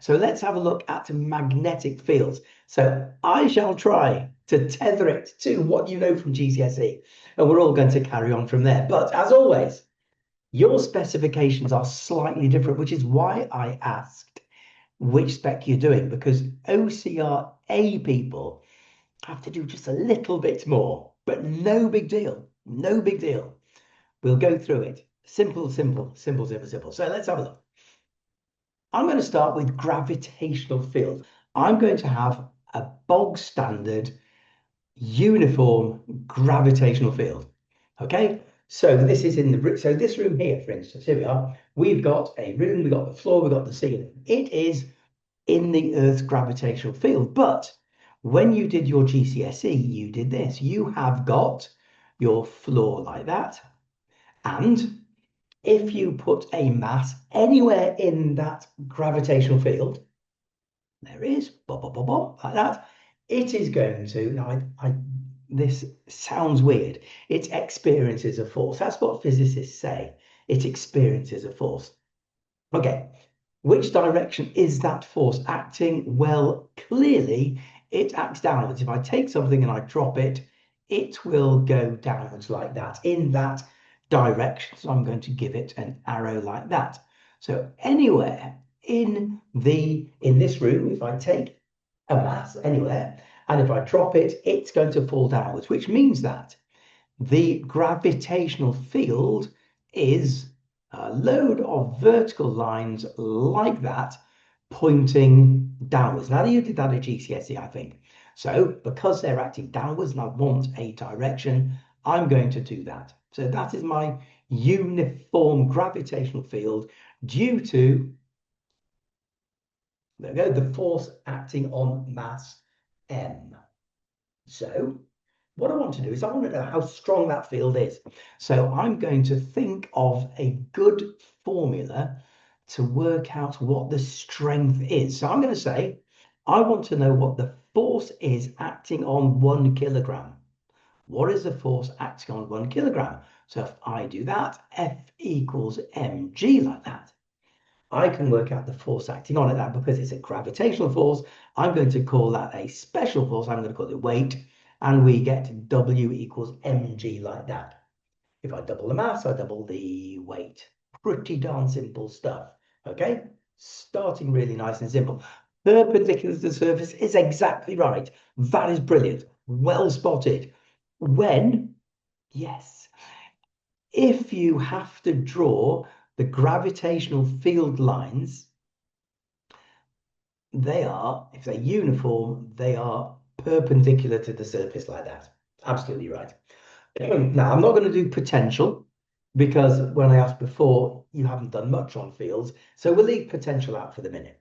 So let's have a look at magnetic fields. So I shall try to tether it to what you know from GCSE, and we're all going to carry on from there. But as always, your specifications are slightly different, which is why I asked which spec you're doing, because OCRA people have to do just a little bit more, but no big deal. No big deal. We'll go through it. Simple, simple, simple, simple, simple. So let's have a look. I'm going to start with gravitational field. I'm going to have a bog standard uniform gravitational field. Okay, so this is in the so this room here, for instance, here we are. We've got a room, we've got the floor, we've got the ceiling. It is in the Earth's gravitational field. But when you did your GCSE, you did this. You have got your floor like that, and if you put a mass anywhere in that gravitational field, there it is, bop, bop, bop, bop, like that, it is going to, now this sounds weird, it experiences a force. That's what physicists say. It experiences a force. Okay, which direction is that force acting? Well, clearly it acts downwards. If I take something and I drop it, it will go downwards like that, in that direction. So I'm going to give it an arrow like that. So anywhere in this room, if I take a mass anywhere, and if I drop it, it's going to fall downwards, which means that the gravitational field is a load of vertical lines like that pointing downwards. Now, you did that at GCSE, I think. So because they're acting downwards and I want a direction, I'm going to do that. So that is my uniform gravitational field due to, there we go, the force acting on mass m. So what I want to do is I want to know how strong that field is. So I'm going to think of a good formula to work out what the strength is. So I'm going to say, I want to know what the force is acting on 1 kilogram. What is the force acting on 1 kilogram? So if I do that, F equals mg like that. I can work out the force acting on it. That because it's a gravitational force, I'm going to call that a special force. I'm going to call it weight. And we get W equals mg like that. If I double the mass, I double the weight. Pretty darn simple stuff. Okay, starting really nice and simple. Perpendicular to the surface is exactly right. That is brilliant. Well spotted. When, yes, if you have to draw the gravitational field lines, they are, if they're uniform, they are perpendicular to the surface like that. Absolutely right. Now, I'm not going to do potential because when I asked before, you haven't done much on fields. So we'll leave potential out for the minute.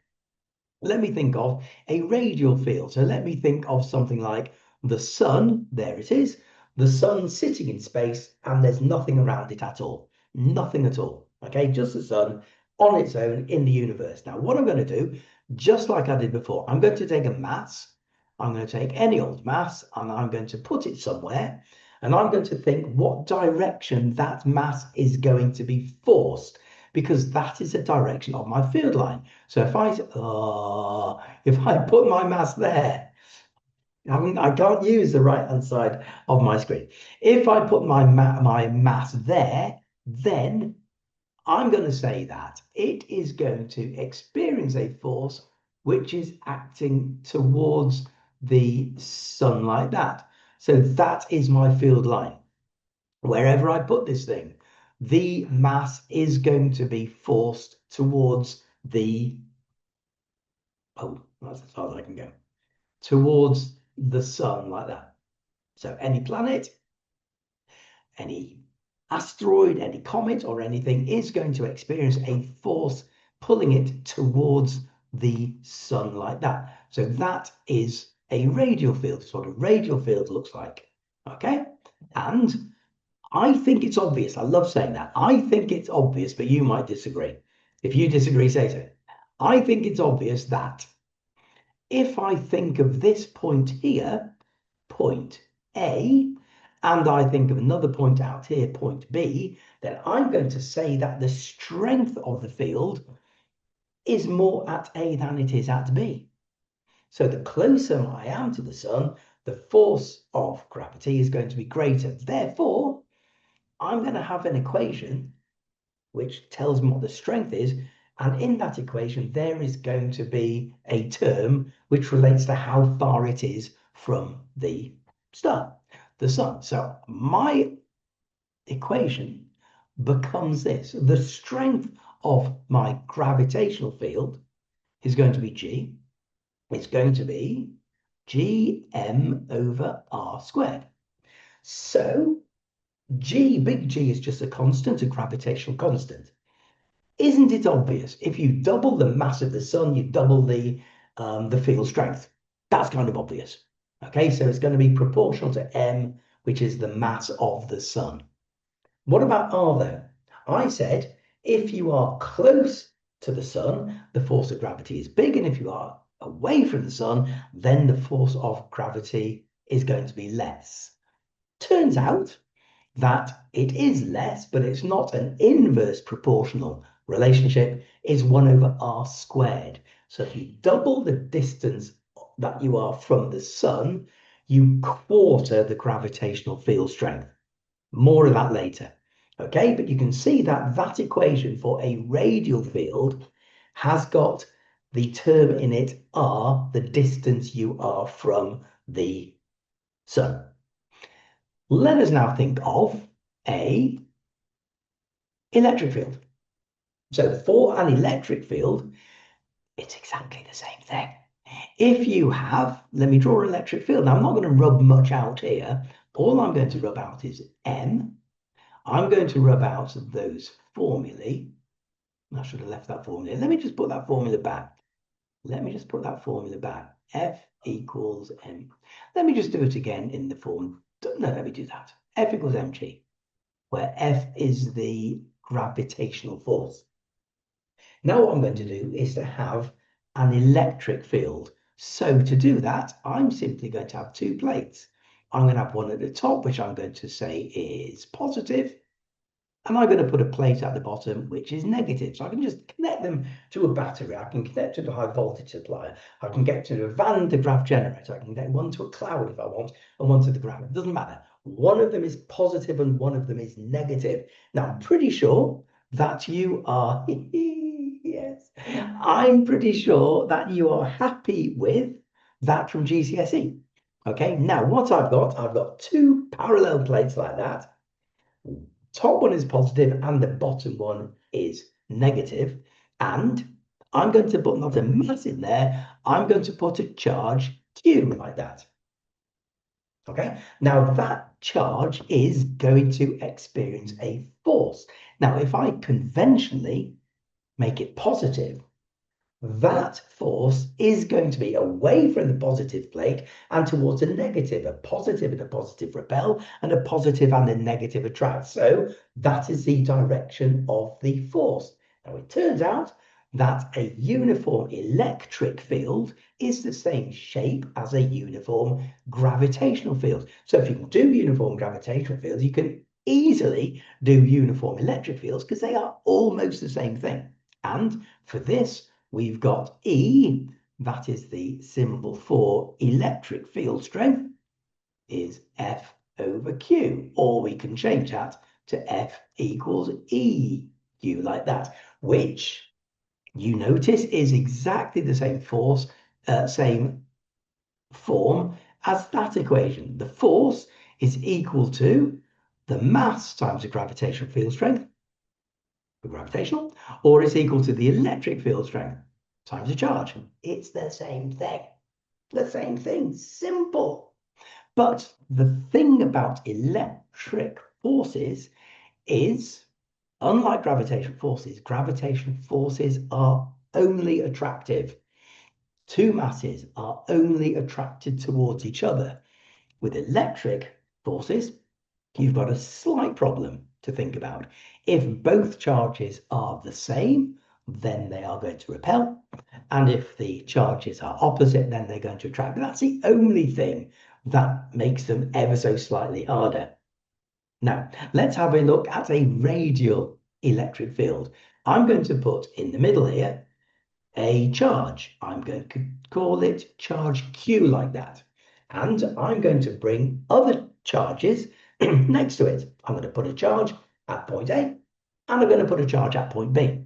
Let me think of a radial field. So let me think of something like the sun. There it is. The sun sitting in space and there's nothing around it at all. Nothing at all. Okay, just the sun on its own in the universe. Now, what I'm going to do, just like I did before, I'm going to take a mass. I'm going to take any old mass and I'm going to put it somewhere. And I'm going to think what direction that mass is going to be forced, because that is the direction of my field line. So if I put my mass there, I can't use the right hand side of my screen. If I put my mass there, then I'm going to say that it is going to experience a force which is acting towards the sun like that. So that is my field line. Wherever I put this thing, the mass is going to be forced towards the, oh, that's as far as I can go, towards the sun like that. So any planet, any asteroid, any comet or anything is going to experience a force pulling it towards the sun like that. So that is a radial field. That's what a radial field looks like. Okay. And I think it's obvious. I love saying that. I think it's obvious, but you might disagree. If you disagree, say so. I think it's obvious that if I think of this point here, point A, and I think of another point out here, point B, then I'm going to say that the strength of the field is more at A than it is at B. So the closer I am to the sun, the force of gravity is going to be greater. Therefore, I'm going to have an equation which tells me what the strength is. And in that equation, there is going to be a term which relates to how far it is from the sun. So my equation becomes this. The strength of my gravitational field is going to be G. It's going to be Gm over r squared. So big G is just a constant, a gravitational constant. Isn't it obvious? If you double the mass of the sun, you double the field strength. That's kind of obvious. Okay, so it's going to be proportional to m, which is the mass of the sun. What about r though? I said if you are close to the sun, the force of gravity is big, and if you are away from the sun, then the force of gravity is going to be less. Turns out that it is less, but it's not an inverse proportional relationship, is 1 over r squared. So if you double the distance that you are from the sun, you quarter the gravitational field strength. More of that later. Okay, but you can see that that equation for a radial field has got the term in it r, the distance you are from the sun. Let us now think of a electric field. So for an electric field, it's exactly the same thing. If you have, let me draw an electric field. Now, I'm not going to rub much out here. All I'm going to rub out is M. I'm going to rub out those formulae. I should have left that formula. Let me just put that formula back. F equals M. Let me just do it again in the form. No, let me do that. F equals mg, where F is the gravitational force. Now what I'm going to do is to have an electric field. So to do that, I'm simply going to have two plates. I'm going to have one at the top, which I'm going to say is positive, and I'm going to put a plate at the bottom, which is negative. So I can just connect them to a battery. I can connect to the high voltage supplier. I can get to a Van de Graaff generator. I can connect one to a cloud if I want, and one to the ground. It doesn't matter. One of them is positive and one of them is negative. Now, I'm pretty sure that you are, yes, I'm pretty sure that you are happy with that from GCSE. Okay, now what I've got two parallel plates like that. Top one is positive and the bottom one is negative. And I'm going to put not a mass in there, I'm going to put a charge Q like that. Okay, now that charge is going to experience a force. Now, if I conventionally make it positive, that force is going to be away from the positive plate and towards a negative. A positive and a positive repel, and a positive and a negative attract. So that is the direction of the force. Now it turns out that a uniform electric field is the same shape as a uniform gravitational field. So if you can do uniform gravitational fields, you can easily do uniform electric fields because they are almost the same thing. And for this, we've got E, that is the symbol for electric field strength, is F over Q. Or we can change that to F equals EQ like that, which you notice is exactly the same force, same form as that equation. The force is equal to the mass times the gravitational field strength, the gravitational, or it's equal to the electric field strength times the charge. It's the same thing. The same thing. Simple. But the thing about electric forces is, unlike gravitational forces are only attractive. Two masses are only attracted towards each other. With electric forces, you've got a slight problem to think about. If both charges are the same, then they are going to repel. And if the charges are opposite, then they're going to attract. But that's the only thing that makes them ever so slightly harder. Now, let's have a look at a radial electric field. I'm going to put in the middle here a charge. I'm going to call it charge Q like that. And I'm going to bring other charges next to it. I'm going to put a charge at point A, and I'm going to put a charge at point B.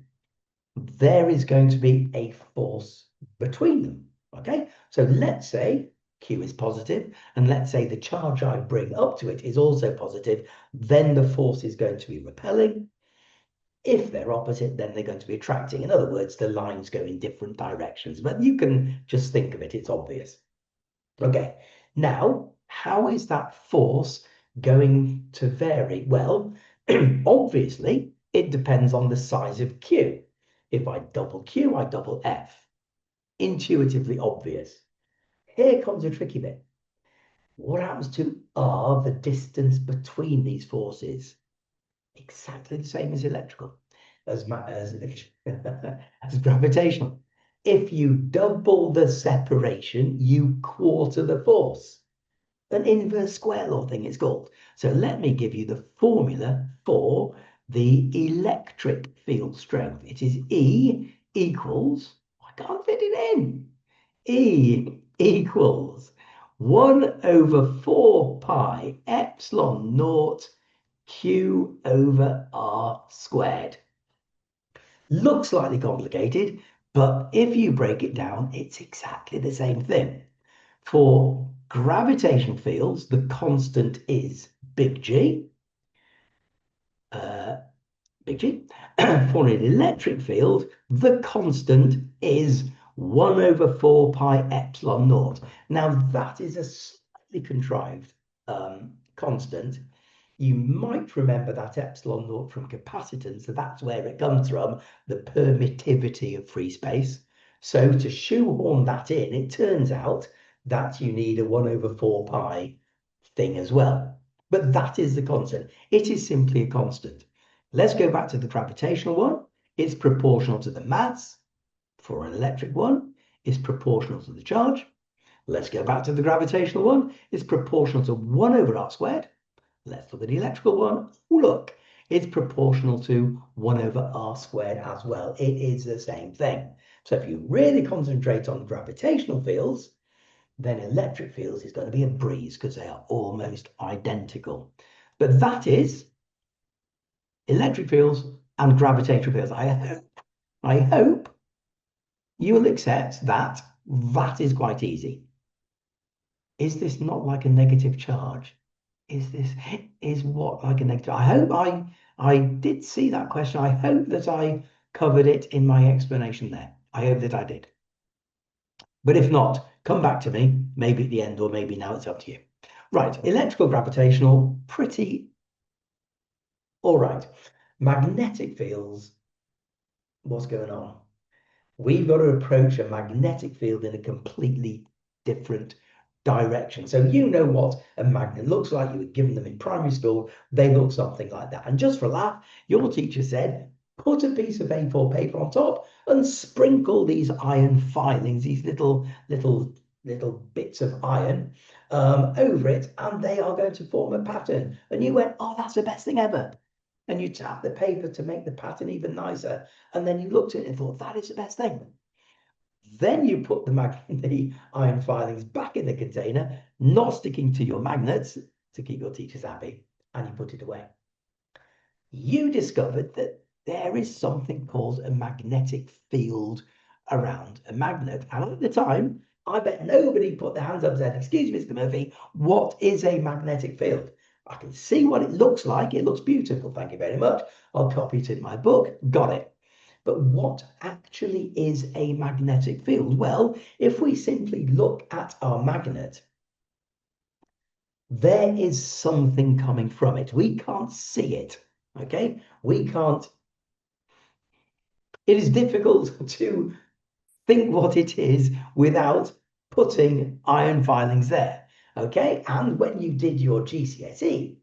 There is going to be a force between them. Okay, so let's say Q is positive, and let's say the charge I bring up to it is also positive, then the force is going to be repelling. If they're opposite, then they're going to be attracting. In other words, the lines go in different directions, but you can just think of it, it's obvious. Okay, now, how is that force going to vary? Well, obviously, it depends on the size of Q. If I double Q, I double F. Intuitively obvious. Here comes a tricky bit. What happens to R, the distance between these forces? Exactly the same as electrical, as as gravitational. If you double the separation, you quarter the force. An inverse square law thing it's called. So let me give you the formula for the electric field strength. It is E equals, I can't fit it in. E equals 1 over 4 pi epsilon naught Q over R squared. Looks slightly complicated, but if you break it down, it's exactly the same thing. For gravitational fields, the constant is big G. Big G. For an electric field, the constant is 1 over 4 pi epsilon naught. Now, that is a slightly contrived constant. You might remember that epsilon naught from capacitance, so that's where it comes from, the permittivity of free space. So to shoehorn that in, it turns out that you need a 1 over 4 pi thing as well. But that is the constant. It is simply a constant. Let's go back to the gravitational one. It's proportional to the mass. For an electric one, it's proportional to the charge. Let's go back to the gravitational one. It's proportional to 1 over r squared. Let's look at the electrical one. Oh, look, it's proportional to 1 over r squared as well. It is the same thing. So if you really concentrate on gravitational fields, then electric fields is going to be a breeze because they are almost identical. But that is electric fields and gravitational fields. I hope you will accept that that is quite easy. Is this not like a negative charge? Is what like a negative? I hope I did see that question. I hope that I covered it in my explanation there. I hope that I did. But if not, come back to me, maybe at the end or maybe now, it's up to you. Right, electrical gravitational, pretty all right. Magnetic fields, what's going on? We've got to approach a magnetic field in a completely different direction. So you know what a magnet looks like. You were given them in primary school. They look something like that. And just for a laugh, your teacher said, put a piece of A4 paper on top and sprinkle these iron filings, these little bits of iron over it, and they are going to form a pattern. And you went, oh, that's the best thing ever. And you tap the paper to make the pattern even nicer. And then you looked at it and thought, that is the best thing. Then you put the iron filings back in the container, not sticking to your magnets to keep your teachers happy, and you put it away. You discovered that there is something called a magnetic field around a magnet. And at the time, I bet nobody put their hands up and said, excuse me, Mr. Murphy, what is a magnetic field? I can see what it looks like. It looks beautiful. Thank you very much. I'll copy it in my book. Got it. But what actually is a magnetic field? Well, if we simply look at our magnet, there is something coming from it. We can't see it, okay? We can't. It is difficult to think what it is without putting iron filings there, okay? And when you did your GCSE,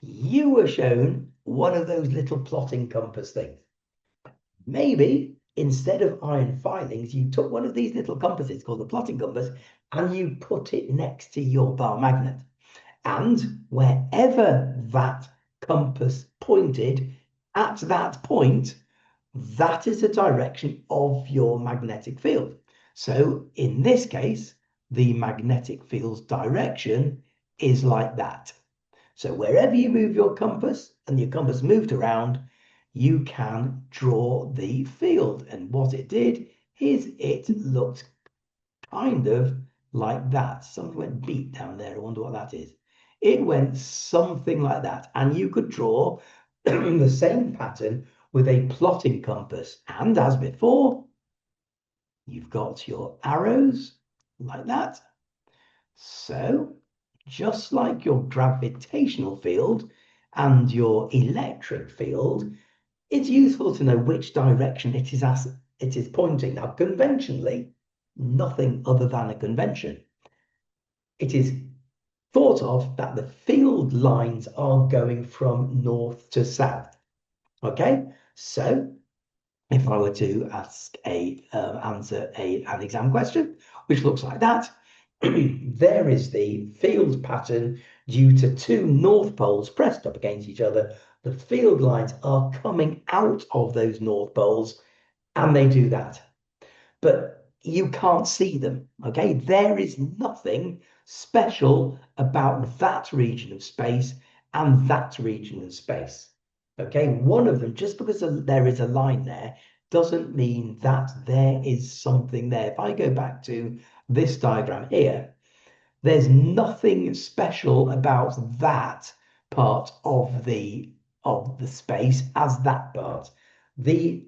you were shown one of those little plotting compass things. Maybe instead of iron filings, you took one of these little compasses called the plotting compass and you put it next to your bar magnet. And wherever that compass pointed, at that point, that is the direction of your magnetic field. So in this case, the magnetic field's direction is like that. So wherever you move your compass and your compass moved around, you can draw the field. And what it did is it looked kind of like that. Something went beep down there. I wonder what that is. It went something like that. And you could draw the same pattern with a plotting compass. And as before, you've got your arrows like that. So just like your gravitational field and your electric field, it's useful to know which direction it is pointing. Now, conventionally, nothing other than a convention. It is thought of that the field lines are going from north to south. Okay, so if I were to answer an exam question, which looks like that, there is the field pattern due to two north poles pressed up against each other. The field lines are coming out of those north poles, and they do that. But you can't see them, okay? There is nothing special about that region of space and that region of space, okay? One of them, just because there is a line there, doesn't mean that there is something there. If I go back to this diagram here, there's nothing special about that part of the space as that part. The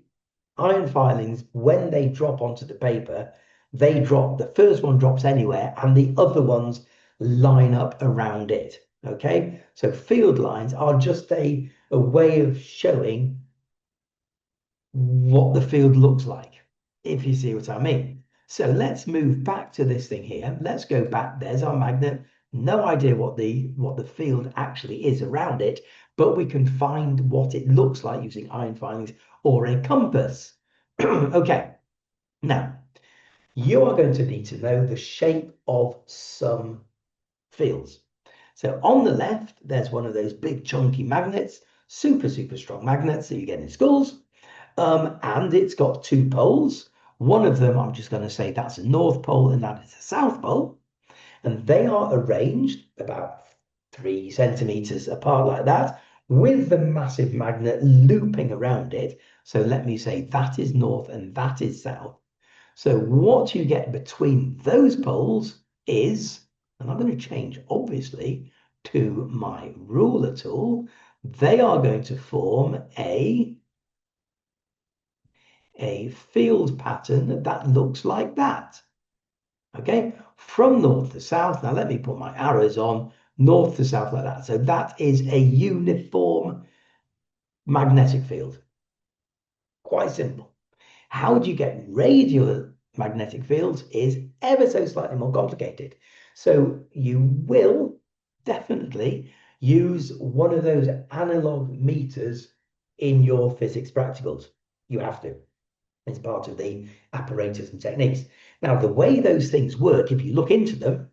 iron filings, when they drop onto the paper, the first one drops anywhere and the other ones line up around it. Okay, so field lines are just a way of showing what the field looks like, if you see what I mean. So let's move back to this thing here. Let's go back. There's our magnet. No idea what the field actually is around it, but we can find what it looks like using iron filings or a compass. Okay, now you are going to need to know the shape of some fields. So on the left, there's one of those big chunky magnets, super strong magnets that you get in schools. And it's got two poles. One of them, I'm just going to say that's a north pole and that is a south pole. And they are arranged about 3 centimeters apart like that, with the massive magnet looping around it. So let me say that is north and that is south. So what you get between those poles is, and I'm going to change obviously to my ruler tool, they are going to form a field pattern that looks like that. Okay, from north to south. Now let me put my arrows on north to south like that. So that is a uniform magnetic field. Quite simple. How do you get radial magnetic fields is ever so slightly more complicated. So you will definitely use one of those analog meters in your physics practicals. You have to. It's part of the apparatus and techniques. Now, the way those things work, if you look into them,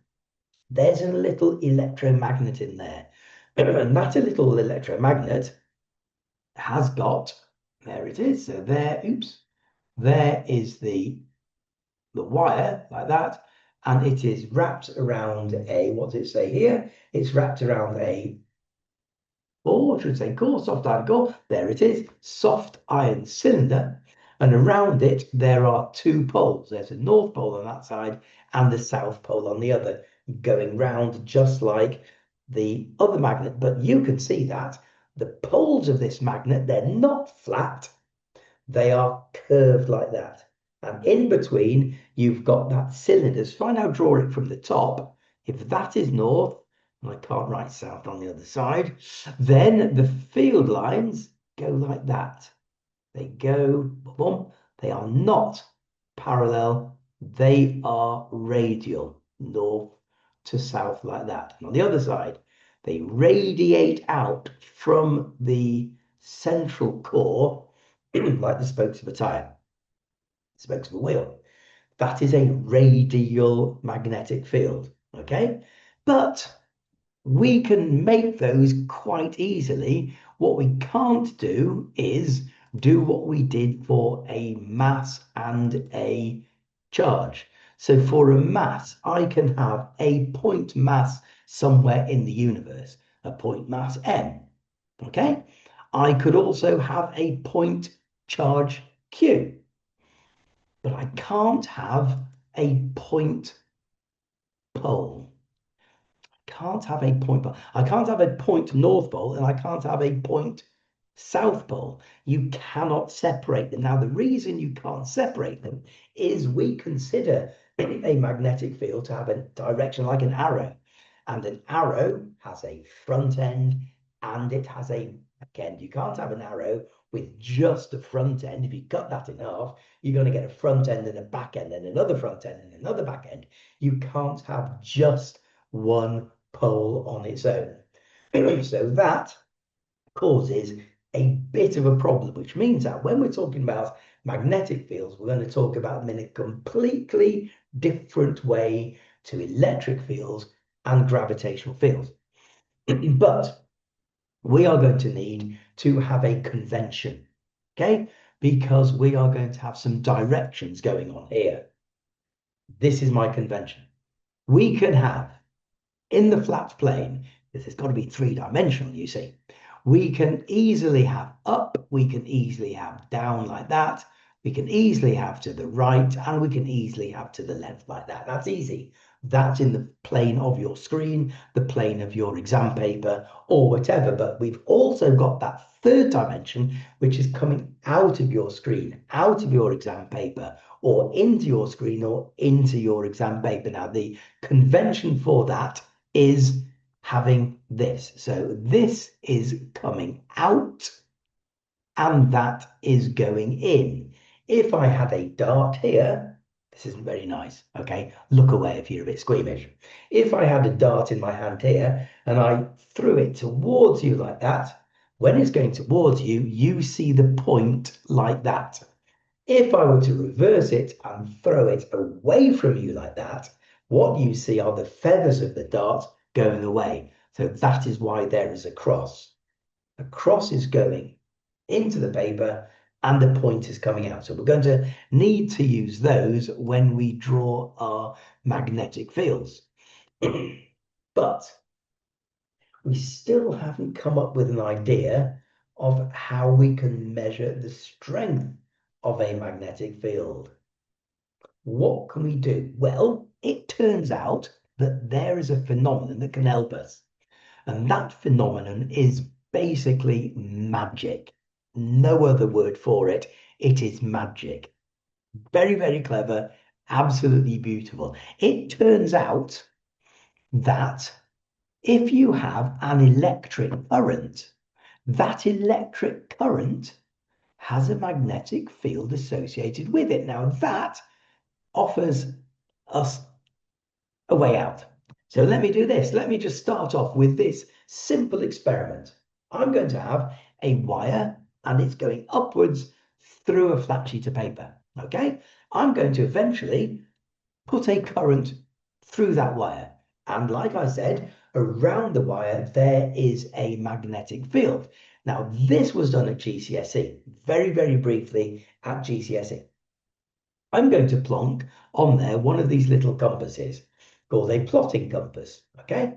there's a little electromagnet in there. And that little electromagnet has got, there it is. So there, oops, there is the wire like that. And it is wrapped around a, what does it say here? It's wrapped around a, or I should say core, soft iron core. There it is, soft iron cylinder. And around it, there are two poles. There's a north pole on that side and the south pole on the other, going round just like the other magnet. But you can see that the poles of this magnet, they're not flat. They are curved like that. And in between, you've got that cylinder. So if I now draw it from the top, if that is north, and I can't write south on the other side, then the field lines go like that. They go, boom, they are not parallel, they are radial, north to south like that. And on the other side, they radiate out from the central core like the spokes of a tire, spokes of a wheel. That is a radial magnetic field, okay? But we can make those quite easily. What we can't do is do what we did for a mass and a charge. So for a mass, I can have a point mass somewhere in the universe, a point mass m. Okay. I could also have a point charge q, but I can't have a point pole. Can't have a point pole. I can't have a point North Pole and I can't have a point South Pole. You cannot separate them. Now, the reason you can't separate them is we consider a magnetic field to have a direction like an arrow. And an arrow has a front end and it has a back end. You can't have an arrow with just a front end. If you cut that in half, you're going to get a front end and a back end and another front end and another back end. You can't have just one pole on its own. So that causes a bit of a problem, which means that when we're talking about magnetic fields, we're going to talk about them in a completely different way to electric fields and gravitational fields. But we are going to need to have a convention, okay? Because we are going to have some directions going on here. This is my convention. We can have in the flat plane, this has got to be three-dimensional, you see. We can easily have up, we can easily have down like that, we can easily have to the right, and we can easily have to the left like that. That's easy. That's in the plane of your screen, the plane of your exam paper, or whatever. But we've also got that third dimension, which is coming out of your screen, out of your exam paper, or into your screen, or into your exam paper. Now, the convention for that is having this. So this is coming out and that is going in. If I had a dart here, this isn't very nice, okay? Look away if you're a bit squeamish. If I had a dart in my hand here and I threw it towards you like that, when it's going towards you, you see the point like that. If I were to reverse it and throw it away from you like that, what you see are the feathers of the dart going away. So that is why there is a cross. A cross is going into the paper and the point is coming out. So we're going to need to use those when we draw our magnetic fields. But we still haven't come up with an idea of how we can measure the strength of a magnetic field. What can we do? Well, it turns out that there is a phenomenon that can help us. And that phenomenon is basically magic. No other word for it. It is magic. Very, very clever, absolutely beautiful. It turns out that if you have an electric current, that electric current has a magnetic field associated with it. Now, that offers us a way out. So let me do this. Let me just start off with this simple experiment. I'm going to have a wire and it's going upwards through a flat sheet of paper. Okay. I'm going to eventually put a current through that wire. And like I said, around the wire, there is a magnetic field. Now, this was done at GCSE, very, very briefly at GCSE. I'm going to plonk on there one of these little compasses called a plotting compass, okay?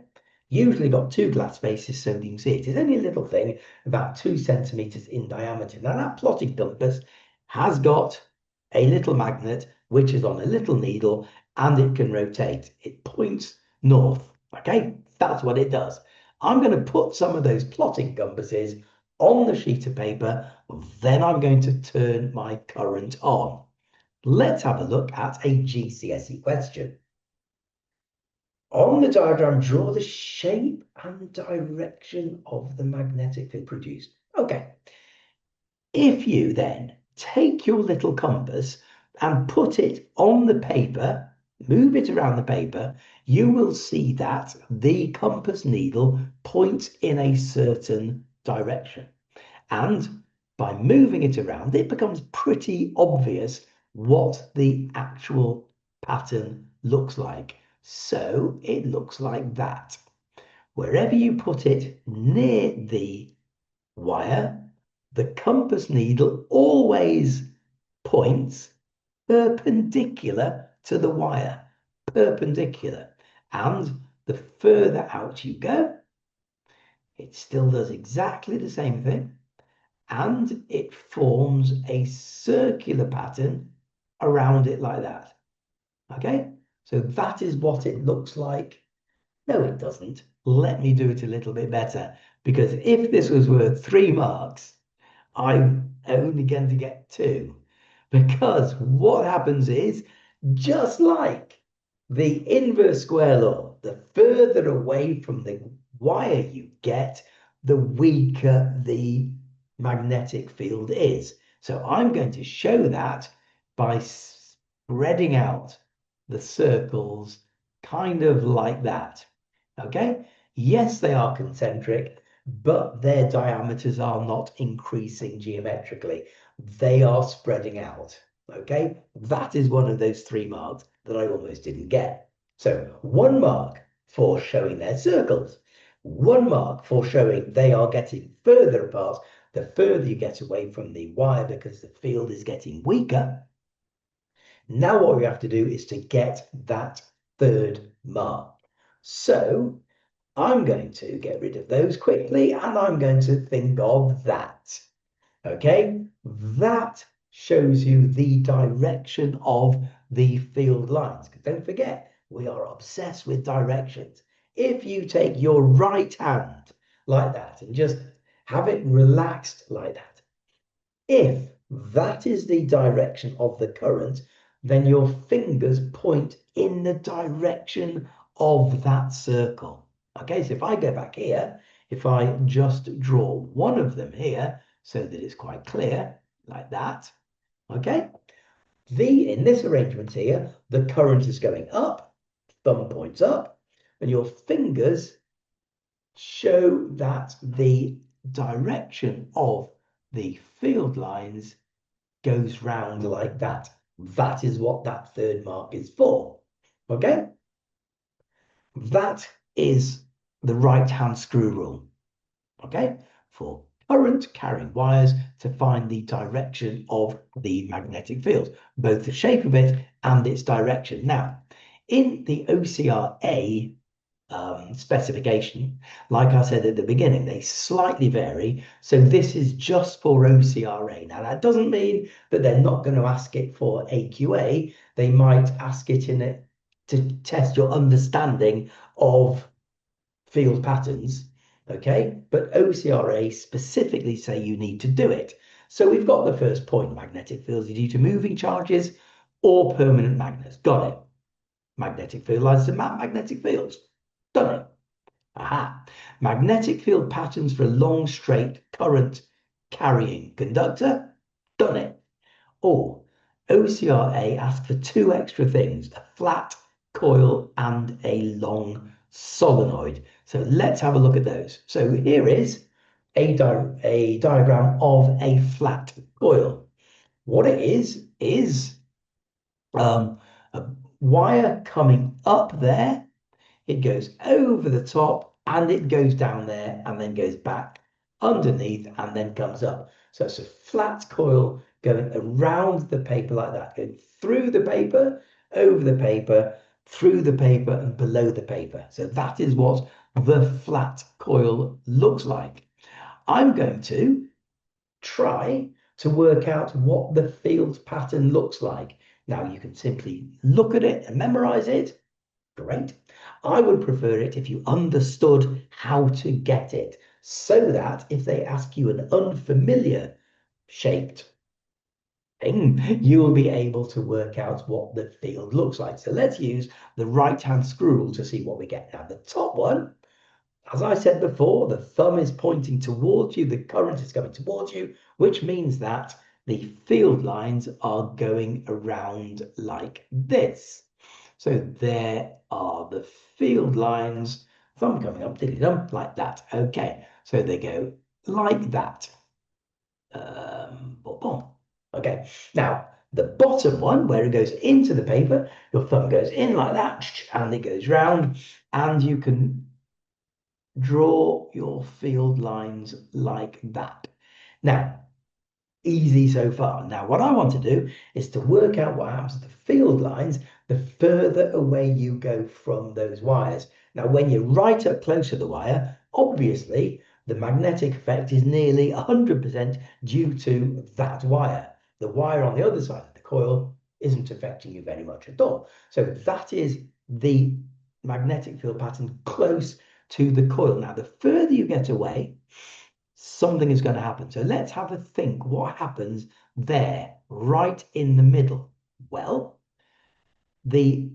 Usually got two glass faces so you can see it. It's only a little thing about 2 centimeters in diameter. Now that plotting compass has got a little magnet which is on a little needle and it can rotate. It points north, okay? That's what it does. I'm going to put some of those plotting compasses on the sheet of paper, then I'm going to turn my current on. Let's have a look at a GCSE question. On the diagram, draw the shape and direction of the magnetic field produced. Okay. If you then take your little compass and put it on the paper, move it around the paper, you will see that the compass needle points in a certain direction. And by moving it around, it becomes pretty obvious what the actual pattern looks like. So it looks like that. Wherever you put it near the wire, the compass needle always points perpendicular to the wire, perpendicular. And the further out you go, it still does exactly the same thing, and it forms a circular pattern around it like that. Okay, so that is what it looks like. No, it doesn't. Let me do it a little bit better, because if this was worth 3 marks, I'm only going to get 2. Because what happens is, just like the inverse square law, the further away from the wire you get, the weaker the magnetic field is. So I'm going to show that by spreading out the circles kind of like that. Okay? Yes, they are concentric, but their diameters are not increasing geometrically. They are spreading out. Okay? That is one of those 3 marks that I almost didn't get. So 1 mark for showing their circles. 1 mark for showing they are getting further apart the further you get away from the wire because the field is getting weaker. Now what we have to do is to get that 3rd mark. So I'm going to get rid of those quickly, and I'm going to think of that. Okay, that shows you the direction of the field lines. Don't forget, we are obsessed with directions. If you take your right hand like that and just have it relaxed like that, if that is the direction of the current, then your fingers point in the direction of that circle. Okay, so if I go back here, if I just draw one of them here so that it's quite clear, like that, okay? In this arrangement here, the current is going up, thumb points up, and your fingers show that the direction of the field lines goes round like that. That is what that 3rd mark is for. Okay? That is the right-hand screw rule. Okay? For current carrying wires to find the direction of the magnetic field, both the shape of it and its direction. Now, in the OCRA specification, like I said at the beginning, they slightly vary. So this is just for OCRA. Now, that doesn't mean that they're not going to ask it for AQA. They might ask it in it to test your understanding of field patterns. Okay, but OCRA specifically say you need to do it. So we've got the first point: magnetic fields are due to moving charges or permanent magnets. Got it. Magnetic field lines to map magnetic fields. Done it. Aha. Magnetic field patterns for a long, straight current carrying conductor. Done it. Or OCRA asks for 2 extra things: a flat coil and a long solenoid. So let's have a look at those. So here is a diagram of a flat coil. What it is a wire coming up there. It goes over the top and it goes down there and then goes back underneath and then comes up. So it's a flat coil going around the paper like that, going through the paper, over the paper, through the paper and below the paper. So that is what the flat coil looks like. I'm going to try to work out what the field pattern looks like. Now you can simply look at it and memorize it. Great. I would prefer it if you understood how to get it, so that if they ask you an unfamiliar shaped thing, you will be able to work out what the field looks like. So let's use the right-hand screw rule to see what we get. Now, the top one, as I said before, the thumb is pointing towards you, the current is coming towards you, which means that the field lines are going around like this. So there are the field lines, thumb coming up, diddly-dum, like that. Okay, so they go like that. Boom, boom. Okay, now the bottom one, where it goes into the paper, your thumb goes in like that, and it goes round, and you can draw your field lines like that. Now, easy so far. Now, what I want to do is to work out what happens to the field lines the further away you go from those wires. Now, when you're right up close to the wire, obviously the magnetic effect is nearly 100% due to that wire. The wire on the other side of the coil isn't affecting you very much at all. So that is the magnetic field pattern close to the coil. Now, the further you get away, something is going to happen. So let's have a think. What happens there, right in the middle? Well, the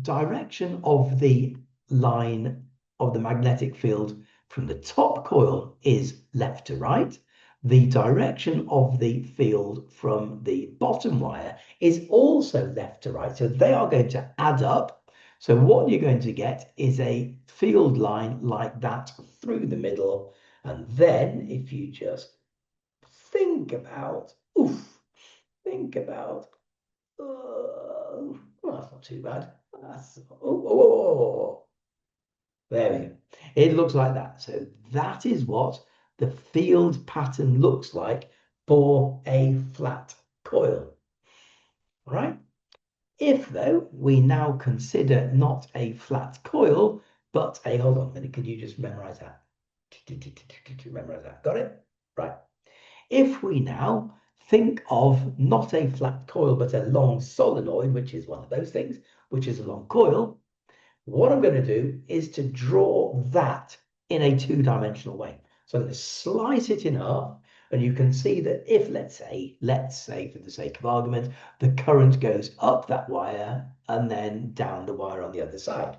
direction of the line of the magnetic field from the top coil is left to right. The direction of the field from the bottom wire is also left to right. So they are going to add up. So what you're going to get is a field line like that through the middle. And then if you just think about, well, that's not too bad. There we go. It looks like that. So that is what the field pattern looks like for a flat coil. All right. If, though, we now consider not a flat coil, but a, hold on a minute, could you just memorize that? Memorize that. Got it? Right. If we now think of not a flat coil, but a long solenoid, which is one of those things, which is a long coil, what I'm going to do is to draw that in a two-dimensional way. So I'm going to slice it in half, and you can see that if, let's say, for the sake of argument, the current goes up that wire and then down the wire on the other side.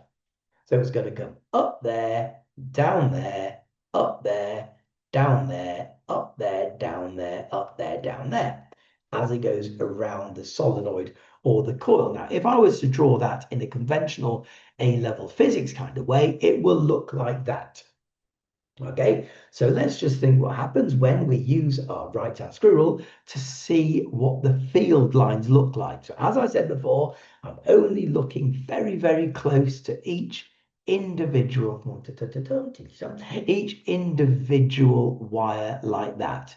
So it's going to come up there, down there, up there, down there, up there, down there, up there, down there, as it goes around the solenoid or the coil. Now, if I was to draw that in a conventional A-level physics kind of way, it will look like that. Okay, so let's just think what happens when we use our right-hand screw rule to see what the field lines look like. So as I said before, I'm only looking very, very close to each individual wire like that.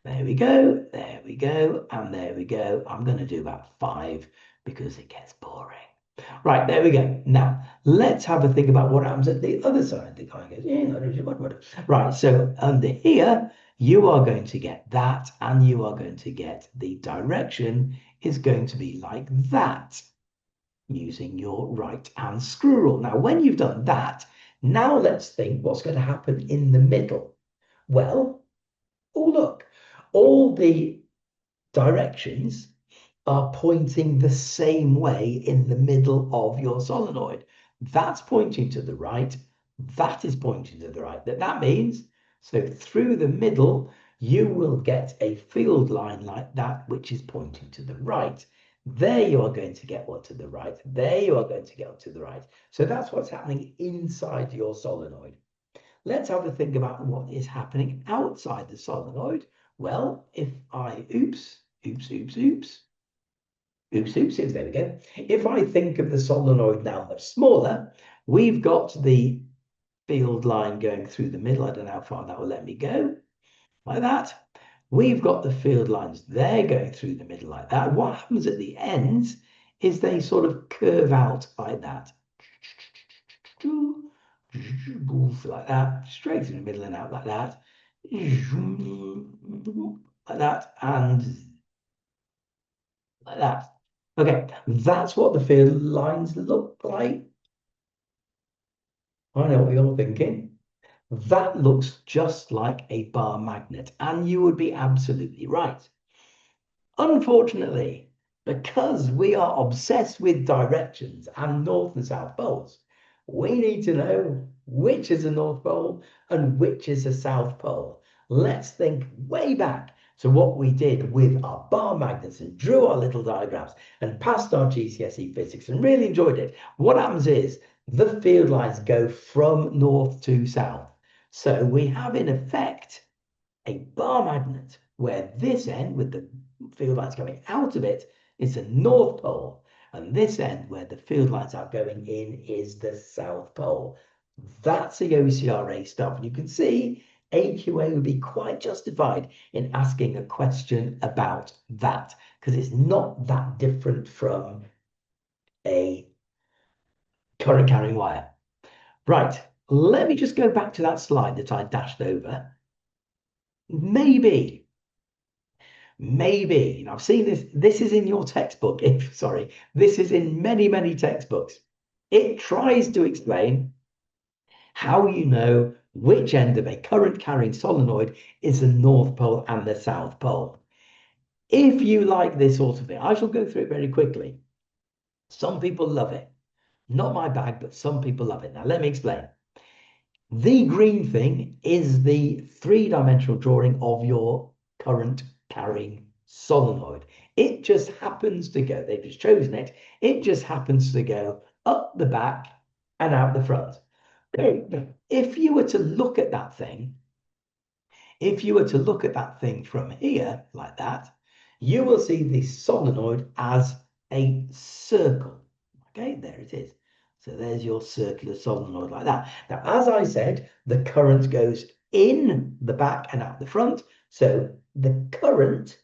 There we go, there we go, and there we go. I'm going to do about 5 because it gets boring. Right, there we go. Now, let's have a think about what happens at the other side. The guy goes, yeah, right, so under here, you are going to get that, and you are going to get the direction is going to be like that, using your right-hand screw rule. Now, when you've done that, now let's think what's going to happen in the middle. Well, oh, look, all the directions are pointing the same way in the middle of your solenoid. That's pointing to the right. That is pointing to the right. That means, so through the middle, you will get a field line like that, which is pointing to the right. There you are going to get one to the right. There you are going to get one to the right. So that's what's happening inside your solenoid. Let's have a think about what is happening outside the solenoid. Well, if I, oops, there we go. If I think of the solenoid now much smaller, we've got the field line going through the middle. I don't know how far that will let me go. Like that. We've got the field lines there going through the middle like that. What happens at the ends is they sort of curve out like that. Like that, straight through the middle and out like that. Like that, and like that. Okay, that's what the field lines look like. I know what you're thinking. That looks just like a bar magnet, and you would be absolutely right. Unfortunately, because we are obsessed with directions and north and south poles, we need to know which is a north pole and which is a south pole. Let's think way back to what we did with our bar magnets and drew our little diagrams and passed our GCSE physics and really enjoyed it. What happens is the field lines go from north to south. So we have in effect a bar magnet where this end with the field lines coming out of it is the north pole, and this end where the field lines are going in is the south pole. That's the OCRA stuff. And you can see AQA would be quite justified in asking a question about that, because it's not that different from a current carrying wire. Right, let me just go back to that slide that I dashed over. Maybe, and I've seen this is in your textbook, sorry, this is in many, many textbooks. It tries to explain how you know which end of a current carrying solenoid is the North Pole and the South Pole. If you like this sort of thing, I shall go through it very quickly. Some people love it. Not my bag, but some people love it. Now, let me explain. The green thing is the three-dimensional drawing of your current carrying solenoid. It just happens to go, they've just chosen it, it just happens to go up the back and out the front. If you were to look at that thing, from here, like that, you will see the solenoid as a circle. Okay, there it is. So there's your circular solenoid like that. Now, as I said, the current goes in the back and out the front. So the current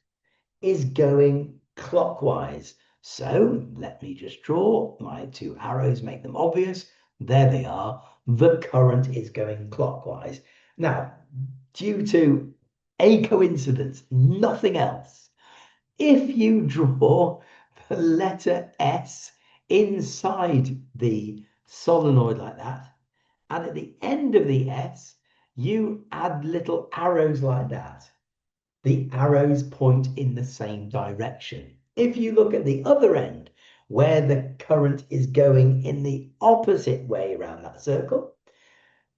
is going clockwise. So let me just draw my two arrows, make them obvious. There they are. The current is going clockwise. Now, due to a coincidence, nothing else, if you draw the letter S inside the solenoid like that, and at the end of the S, you add little arrows like that. The arrows point in the same direction. If you look at the other end, where the current is going in the opposite way around that circle,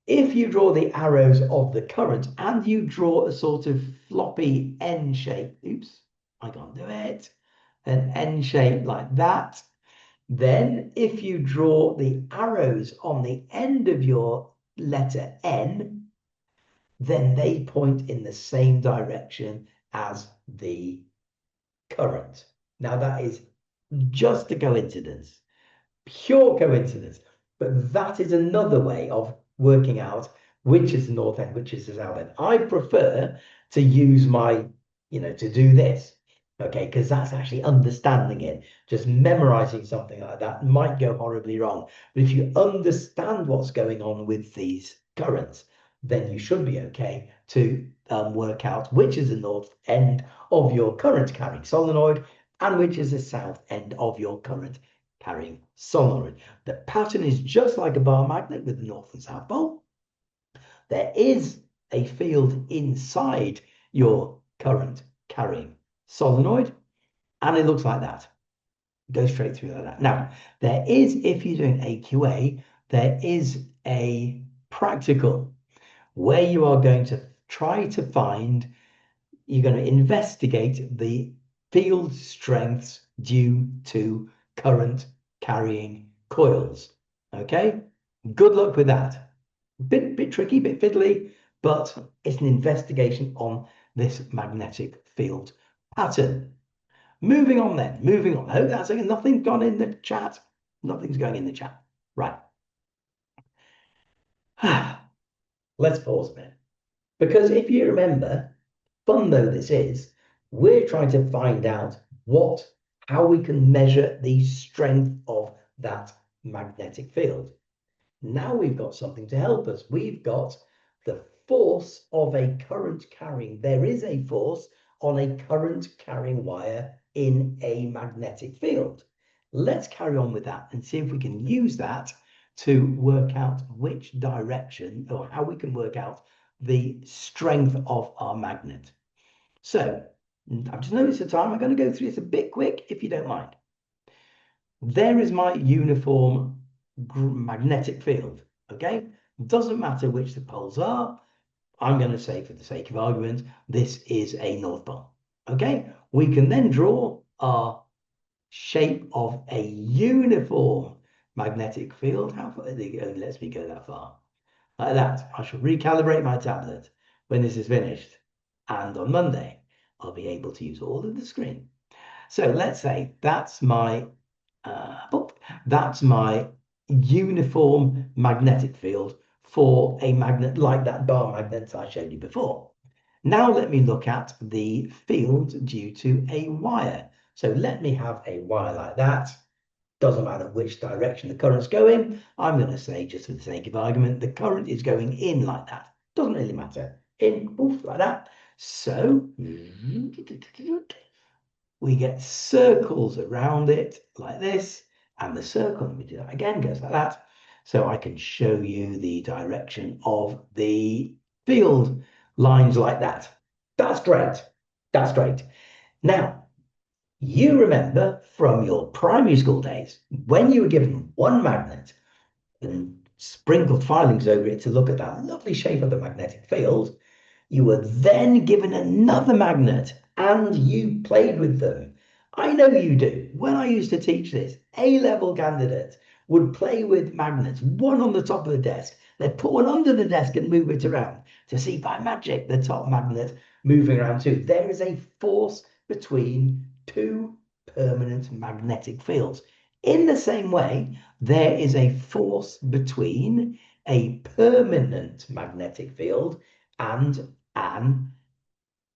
if you draw the arrows of the current and you draw a sort of floppy N shape, oops, I can't do it, an N shape like that, then if you draw the arrows on the end of your letter N, then they point in the same direction as the current. Now that is just a coincidence, pure coincidence, but that is another way of working out which is the north end, which is the south end. I prefer to use my, to do this, okay, because that's actually understanding it. Just memorizing something like that might go horribly wrong. But if you understand what's going on with these currents, then you should be okay to work out which is the north end of your current carrying solenoid and which is the south end of your current carrying solenoid. The pattern is just like a bar magnet with the north and south pole. There is a field inside your current carrying solenoid, and it looks like that. It goes straight through like that. Now, there is, if you're doing AQA, there is a practical where you are going to try to find, you're going to investigate the field strengths due to current carrying coils. Okay, good luck with that. Bit tricky, bit fiddly, but it's an investigation on this magnetic field pattern. Moving on then, moving on. I hope that's nothing's gone in the chat. Nothing's going in the chat. Right. Let's pause a minute. Because if you remember, fun though this is, we're trying to find out how we can measure the strength of that magnetic field. Now we've got something to help us. We've got the force of a current carrying. There is a force on a current carrying wire in a magnetic field. Let's carry on with that and see if we can use that to work out which direction, or how we can work out the strength of our magnet. So I've just noticed the time. I'm going to go through this a bit quick, if you don't mind. There is my uniform magnetic field. Okay, doesn't matter which the poles are. I'm going to say, for the sake of argument, this is a north pole. Okay, we can then draw our shape of a uniform magnetic field. How far? It only lets me go that far. Like that. I shall recalibrate my tablet when this is finished. And on Monday, I'll be able to use all of the screen. So let's say that's my uniform magnetic field for a magnet like that bar magnet I showed you before. Now let me look at the field due to a wire. So let me have a wire like that. Doesn't matter which direction the current's going. I'm going to say, just for the sake of argument, the current is going in like that. Doesn't really matter. In, oof, like that. So we get circles around it like this. And the circle, let me do that again, goes like that. So I can show you the direction of the field lines like that. That's great. That's great. Now, you remember from your primary school days when you were given one magnet and sprinkled filings over it to look at that lovely shape of the magnetic field, you were then given another magnet and you played with them. I know you do. When I used to teach this, A-level candidates would play with magnets, one on the top of the desk. They'd put one under the desk and move it around to see by magic the top magnet moving around too. There is a force between two permanent magnetic fields. In the same way, there is a force between a permanent magnetic field and an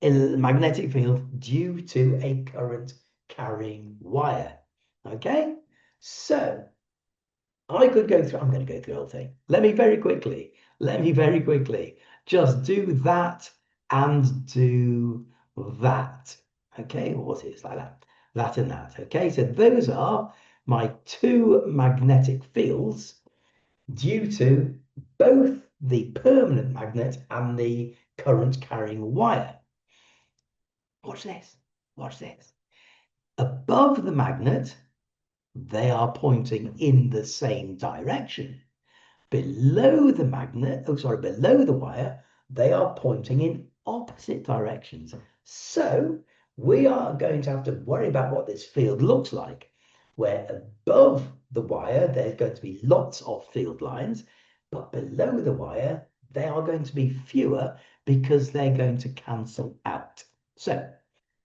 magnetic field due to a current carrying wire. Okay, so I could go through, I'm going to go through the whole thing. Let me very quickly just do that and do that. Okay, what is like that and that. Okay, so those are my two magnetic fields due to both the permanent magnet and the current carrying wire. Watch this. Watch this. Above the magnet, they are pointing in the same direction. Below the magnet, below the wire, they are pointing in opposite directions. So we are going to have to worry about what this field looks like, where above the wire, there's going to be lots of field lines, but below the wire, they are going to be fewer because they're going to cancel out. So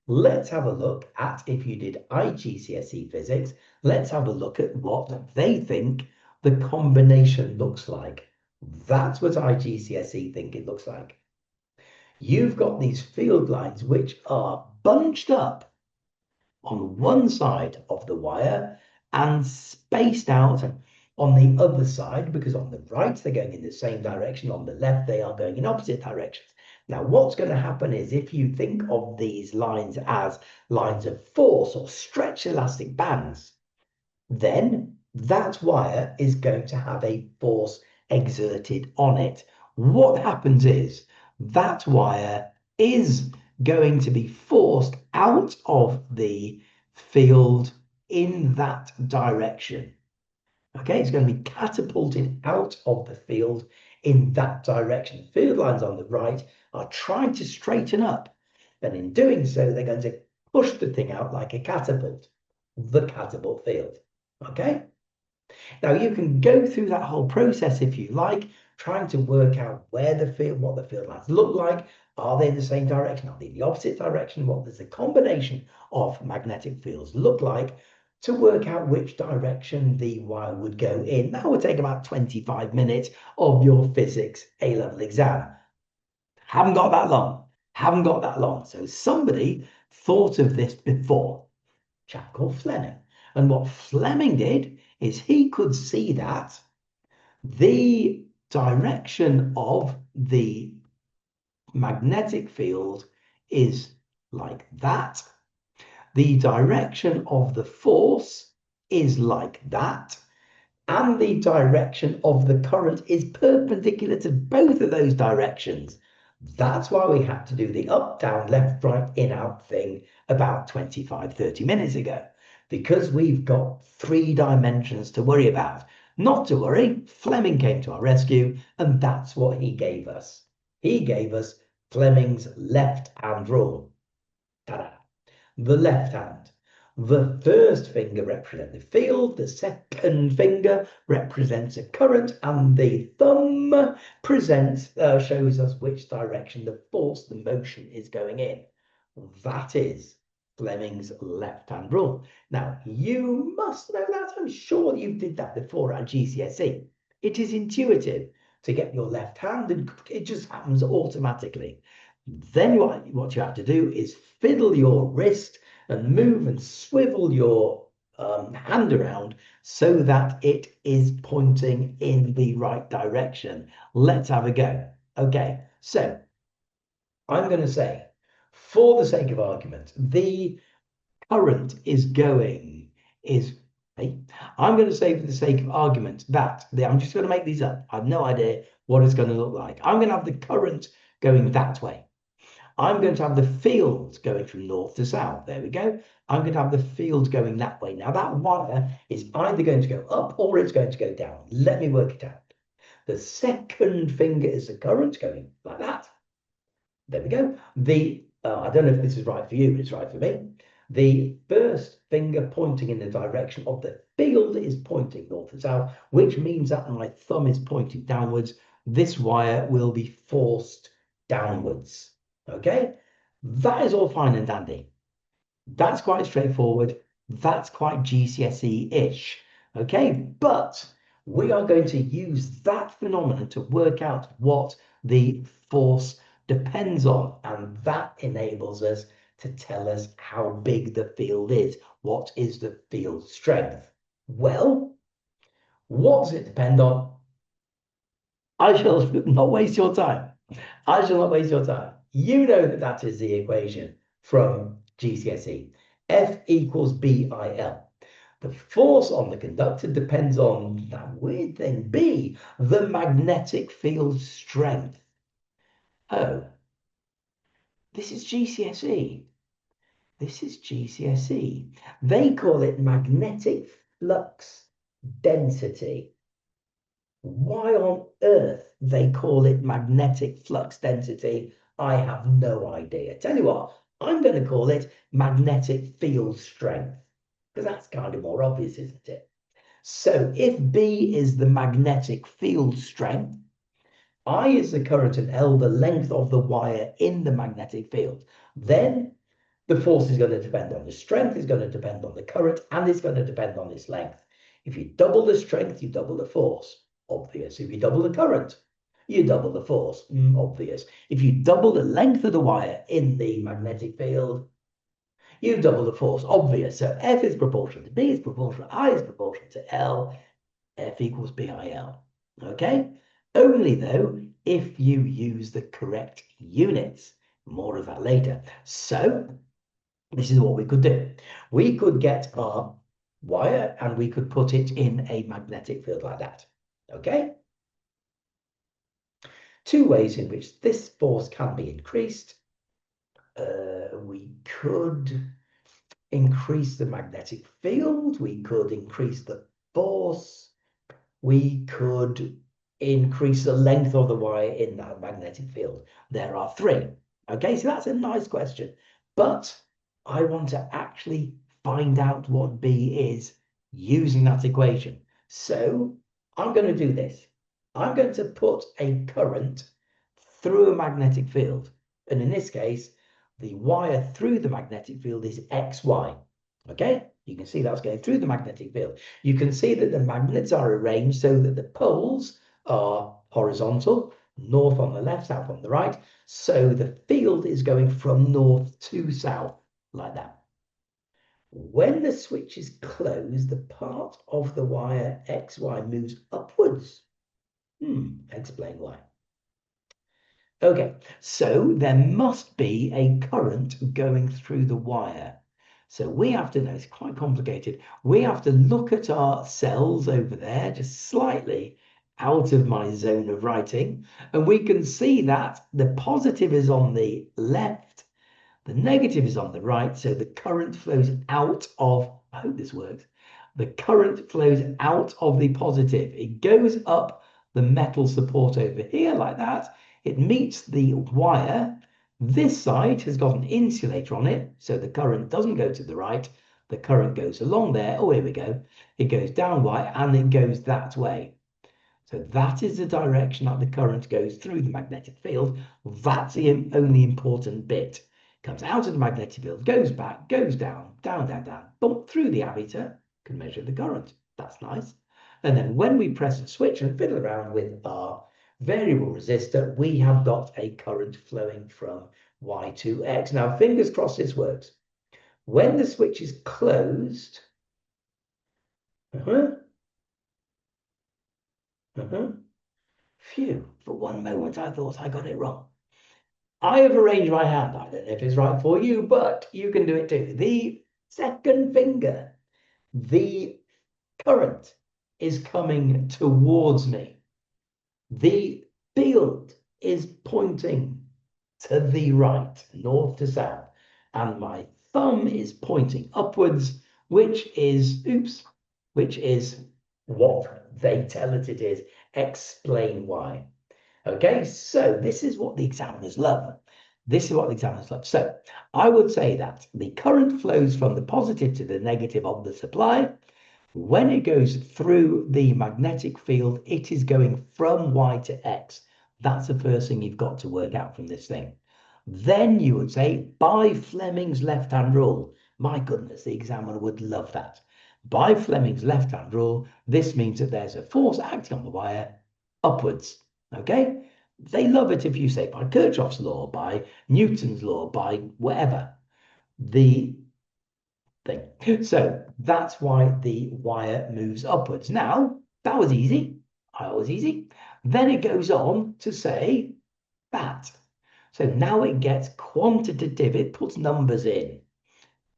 let's have a look at, if you did IGCSE physics, let's have a look at what they think the combination looks like. That's what IGCSE think it looks like. You've got these field lines which are bunched up on one side of the wire and spaced out on the other side, because on the right they're going in the same direction, on the left they are going in opposite directions. Now, what's going to happen is, if you think of these lines as lines of force or stretched elastic bands, then that wire is going to have a force exerted on it. What happens is that wire is going to be forced out of the field in that direction. Okay, it's going to be catapulted out of the field in that direction. The field lines on the right are trying to straighten up, and in doing so, they're going to push the thing out like a catapult, the catapult field. Okay, now you can go through that whole process if you like, trying to work out where the field, what the field lines look like. Are they in the same direction? Are they in the opposite direction? What does the combination of magnetic fields look like, to work out which direction the wire would go in? That would take about 25 minutes of your physics A-level exam. Haven't got that long. Haven't got that long. So somebody thought of this before, a chap called Fleming. And what Fleming did is he could see that the direction of the magnetic field is like that. The direction of the force is like that. And the direction of the current is perpendicular to both of those directions. That's why we had to do the up, down, left, right, in, out thing about 25, 30 minutes ago, because we've got 3 dimensions to worry about. Not to worry, Fleming came to our rescue, and that's what he gave us. He gave us Fleming's left-hand rule. Ta-da! The left hand. The first finger represents the field, the second finger represents a current, and the thumb shows us which direction the force, the motion, is going in. That is Fleming's left-hand rule. Now, you must know that. I'm sure you did that before at GCSE. It is intuitive to get your left hand, and it just happens automatically. Then what you have to do is fiddle your wrist and move and swivel your hand around so that it is pointing in the right direction. Let's have a go. Okay, so I'm going to say, for the sake of argument, the current I'm going to say for the sake of argument that I'm just going to make these up. I have no idea what it's going to look like. I'm going to have the current going that way. I'm going to have the field going from north to south. There we go. I'm going to have the field going that way. Now that wire is either going to go up or it's going to go down. Let me work it out. The second finger is the current going like that. There we go. I don't know if this is right for you, but it's right for me. The first finger pointing in the direction of the field is pointing north and south, which means that my thumb is pointing downwards. This wire will be forced downwards. Okay, that is all fine and dandy. That's quite straightforward. That's quite GCSE-ish. Okay, but we are going to use that phenomenon to work out what the force depends on, and that enables us to tell us how big the field is. What is the field strength? Well, what does it depend on? I shall not waste your time. I shall not waste your time. You know that that is the equation from GCSE. F equals BIL. The force on the conductor depends on that weird thing, B, the magnetic field strength. Oh, this is GCSE. This is GCSE. They call it magnetic flux density. Why on earth they call it magnetic flux density, I have no idea. Tell you what, I'm going to call it magnetic field strength, because that's kind of more obvious, isn't it? So if B is the magnetic field strength, I is the current and L the length of the wire in the magnetic field, then the force is going to depend on the strength, is going to depend on the current, and it's going to depend on its length. If you double the strength, you double the force. Obvious. If you double the current, you double the force. Obvious. If you double the length of the wire in the magnetic field, you double the force. Obvious. So F is proportional to B is proportional, I is proportional to L. F equals BIL. Okay? Only though if you use the correct units. More of that later. So this is what we could do. We could get our wire and we could put it in a magnetic field like that. Okay? Two ways in which this force can be increased. We could increase the magnetic field. We could increase the force. We could increase the length of the wire in that magnetic field. There are three. Okay, so that's a nice question. But I want to actually find out what B is using that equation. So I'm going to do this. I'm going to put a current through a magnetic field. And in this case, the wire through the magnetic field is XY. Okay, you can see that's going through the magnetic field. You can see that the magnets are arranged so that the poles are horizontal, north on the left, south on the right. So the field is going from north to south like that. When the switch is closed, the part of the wire XY moves upwards. Explain why. Okay, so there must be a current going through the wire. So we have to know, it's quite complicated. We have to look at our cells over there, just slightly out of my zone of writing, and we can see that the positive is on the left, the negative is on the right, so the current flows out of, I hope this works, the current flows out of the positive. It goes up the metal support over here like that. It meets the wire. This side has got an insulator on it, so the current doesn't go to the right. The current goes along there. Oh, here we go. It goes down wire and it goes that way. So that is the direction that the current goes through the magnetic field. That's the only important bit. Comes out of the magnetic field, goes back, goes down, down, down, down, bump through the ammeter, can measure the current. That's nice. And then when we press the switch and fiddle around with our variable resistor, we have got a current flowing from Y to X. Now, fingers crossed this works. When the switch is closed, phew, for one moment I thought I got it wrong. I have arranged my hand. I don't know if it's right for you, but you can do it too. The second finger, the current is coming towards me. The field is pointing to the right, north to south, and my thumb is pointing upwards, which is, which is what they tell us it is. Explain why. Okay, so this is what the examiners love. This is what the examiners love. So I would say that the current flows from the positive to the negative of the supply. When it goes through the magnetic field, it is going from Y to X. That's the first thing you've got to work out from this thing. Then you would say, by Fleming's left-hand rule. My goodness, the examiner would love that. By Fleming's left-hand rule, this means that there's a force acting on the wire upwards. Okay? They love it if you say by Kirchhoff's law, by Newton's law, by whatever. The thing. So that's why the wire moves upwards. Now, that was easy. That was easy. Then it goes on to say that. So now it gets quantitative. It puts numbers in.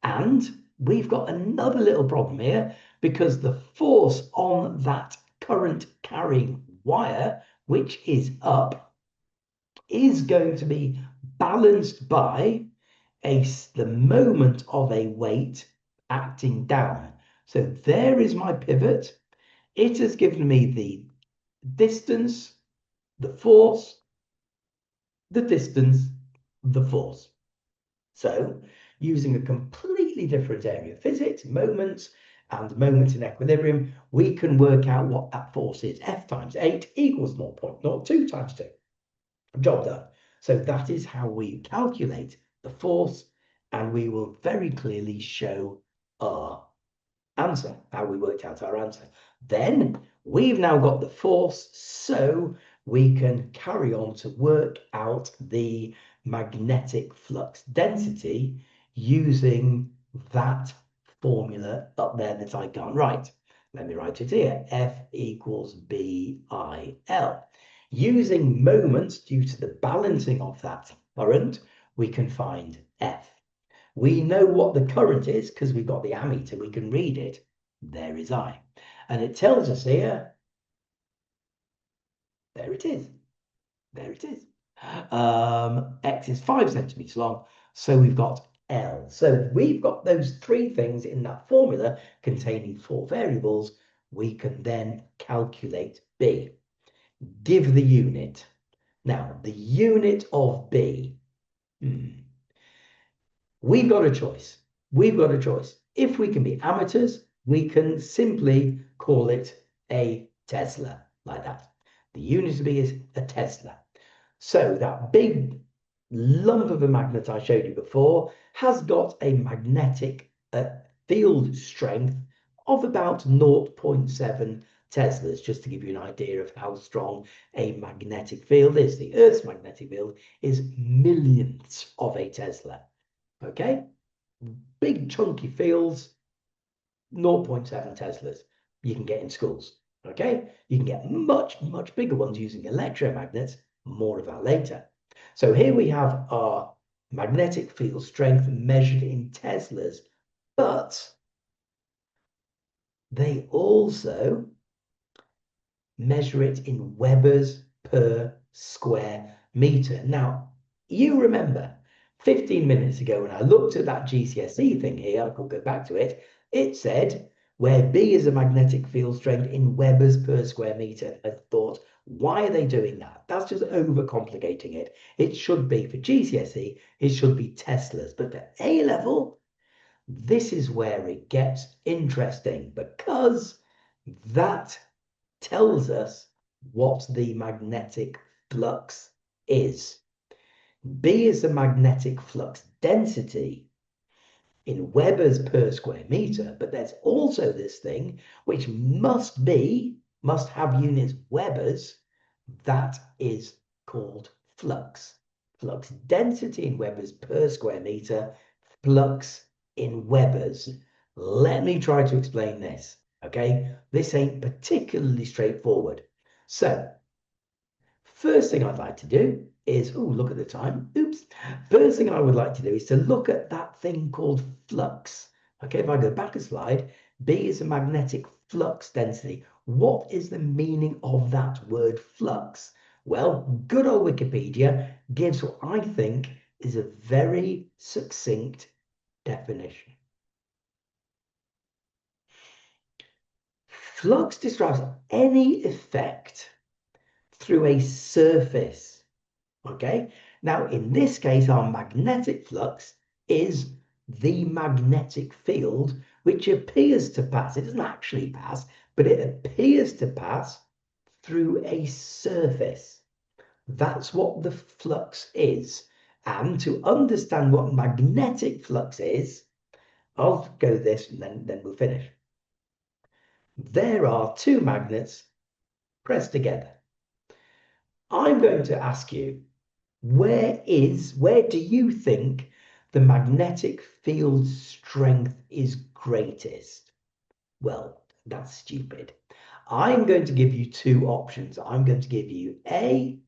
And we've got another little problem here because the force on that current carrying wire, which is up, is going to be balanced by the moment of a weight acting down. So there is my pivot. It has given me the distance, the force, the distance, the force. So using a completely different area of physics, moments and moments in equilibrium, we can work out what that force is. F times 8 equals 0.02 times 2. Job done. So that is how we calculate the force, and we will very clearly show our answer, how we worked out our answer. Then we've now got the force, so we can carry on to work out the magnetic flux density using that formula up there that I can't write. Let me write it here. F equals BIL. Using moments due to the balancing of that current, we can find F. We know what the current is because we've got the ammeter, we can read it. There is I. And it tells us here, there it is. There it is. X is 5 centimeters long, so we've got L. So we've got those three things in that formula containing 4 variables. We can then calculate B. Give the unit. Now, the unit of B. We've got a choice. We've got a choice. If we can be amateurs, we can simply call it a Tesla, like that. The unit of B is a Tesla. So that big lump of a magnet I showed you before has got a magnetic field strength of about 0.7 Teslas, just to give you an idea of how strong a magnetic field is. The Earth's magnetic field is millionths of a Tesla. Okay, big chunky fields, 0.7 Teslas you can get in schools. Okay, you can get much, much bigger ones using electromagnets. More of that later. So here we have our magnetic field strength measured in Teslas, but they also measure it in Webers per square meter. Now, you remember 15 minutes ago when I looked at that GCSE thing here, I could go back to it, it said where B is a magnetic field strength in Webers per square meter. I thought, why are they doing that? That's just overcomplicating it. It should be, for GCSE, it should be Teslas. But for A level, this is where it gets interesting because that tells us what the magnetic flux is. B is the magnetic flux density in Webers per square meter, but there's also this thing which must have units Webers. That is called flux. Flux density in Webers per square meter, flux in Webers. Let me try to explain this, okay? This ain't particularly straightforward. So, first thing I'd like to do is, oh, look at the time. Oops. First thing I would like to do is to look at that thing called flux. Okay, if I go back a slide, B is a magnetic flux density. What is the meaning of that word flux? Well, good old Wikipedia gives what I think is a very succinct definition. Flux describes any effect through a surface. Okay, now in this case, our magnetic flux is the magnetic field which appears to pass. It doesn't actually pass, but it appears to pass through a surface. That's what the flux is. And to understand what magnetic flux is, I'll go this and then we'll finish. There are two magnets pressed together. I'm going to ask you, where do you think the magnetic field strength is greatest? Well, that's stupid. I'm going to give you two options. I'm going to give you A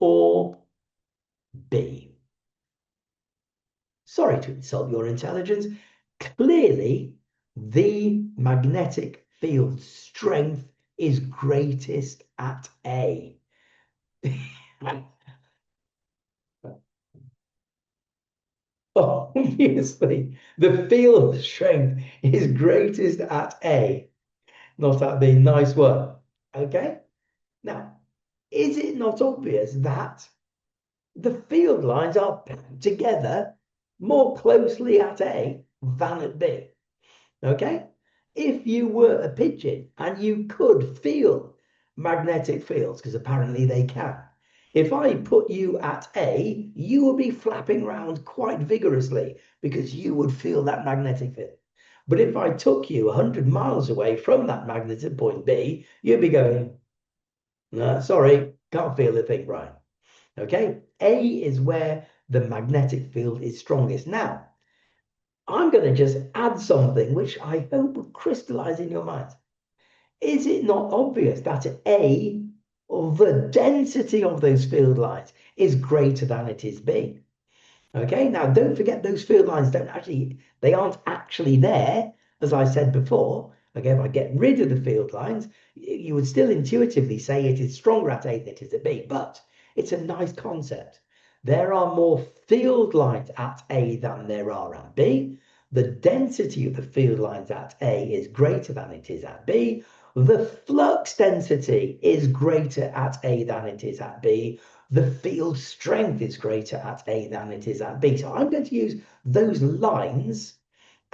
or B. Sorry to insult your intelligence. Clearly, the magnetic field strength is greatest at A. Obviously, the field strength is greatest at A, not at B. Nice one. Okay? Now, is it not obvious that the field lines are put together more closely at A than at B? Okay? If you were a pigeon and you could feel magnetic fields, because apparently they can, if I put you at A, you would be flapping around quite vigorously because you would feel that magnetic field. But if I took you 100 miles away from that magnet at point B, you'd be going, no, sorry, can't feel a thing, Brian. Okay? A is where the magnetic field is strongest. Now, I'm going to just add something which I hope will crystallize in your mind. Is it not obvious that A, or the density of those field lines, is greater than it is B? Okay, now don't forget those field lines they aren't actually there, as I said before. Okay, if I get rid of the field lines, you would still intuitively say it is stronger at A than it is at B, but it's a nice concept. There are more field lines at A than there are at B. The density of the field lines at A is greater than it is at B. The flux density is greater at A than it is at B. The field strength is greater at A than it is at B. So I'm going to use those lines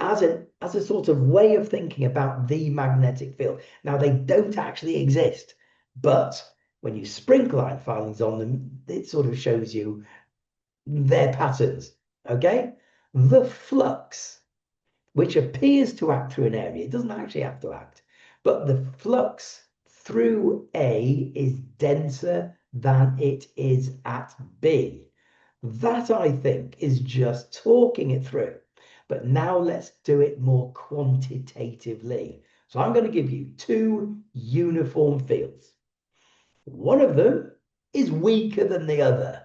as a sort of way of thinking about the magnetic field. Now, they don't actually exist, but when you sprinkle line filings on them, it sort of shows you their patterns. Okay? The flux, which appears to act through an area, it doesn't actually have to act, but the flux through A is denser than it is at B. That, I think, is just talking it through. But now let's do it more quantitatively. So I'm going to give you two uniform fields. One of them is weaker than the other.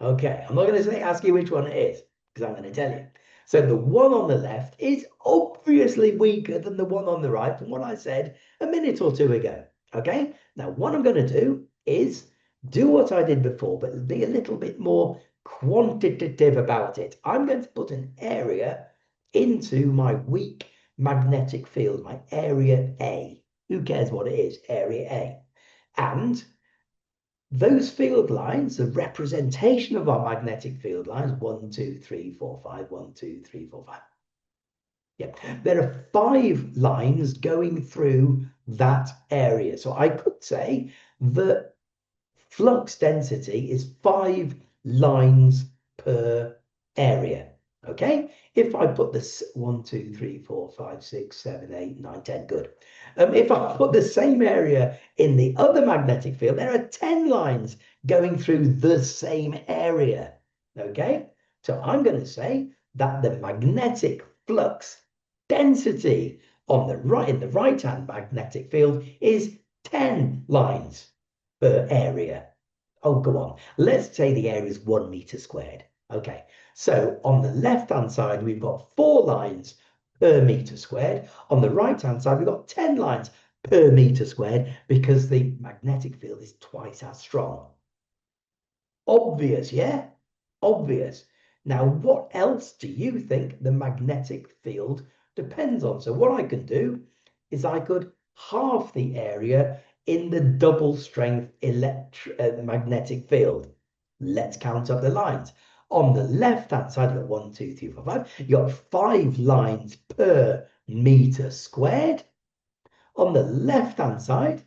Okay, I'm not going to ask you which one it is, because I'm going to tell you. So the one on the left is obviously weaker than the one on the right from what I said a minute or two ago. Okay, now what I'm going to do is do what I did before, but be a little bit more quantitative about it. I'm going to put an area into my weak magnetic field, my area A. Who cares what it is? Area A. And those field lines, the representation of our magnetic field lines, 1, 2, 3, 4, 5, 1, 2, 3, 4, 5. Yeah, there are 5 lines going through that area. So I could say the flux density is 5 lines per area. Okay, if I put this 1, 2, 3, 4, 5, 6, 7, 8, 9, 10, good. If I put the same area in the other magnetic field, there are 10 lines going through the same area. Okay, so I'm going to say that the magnetic flux density on the right in the right-hand magnetic field is 10 lines per area. Oh, go on. Let's say the area is 1 meter squared. Okay, so on the left-hand side, we've got 4 lines per meter squared. On the right-hand side, we've got 10 lines per meter squared because the magnetic field is twice as strong. Obvious, yeah? Obvious. Now, what else do you think the magnetic field depends on? So what I can do is I could halve the area in the double strength magnetic field. Let's count up the lines. On the left-hand side, you've got 1, 2, 3, 4, 5. You've got 5 lines per meter squared. On the left-hand side,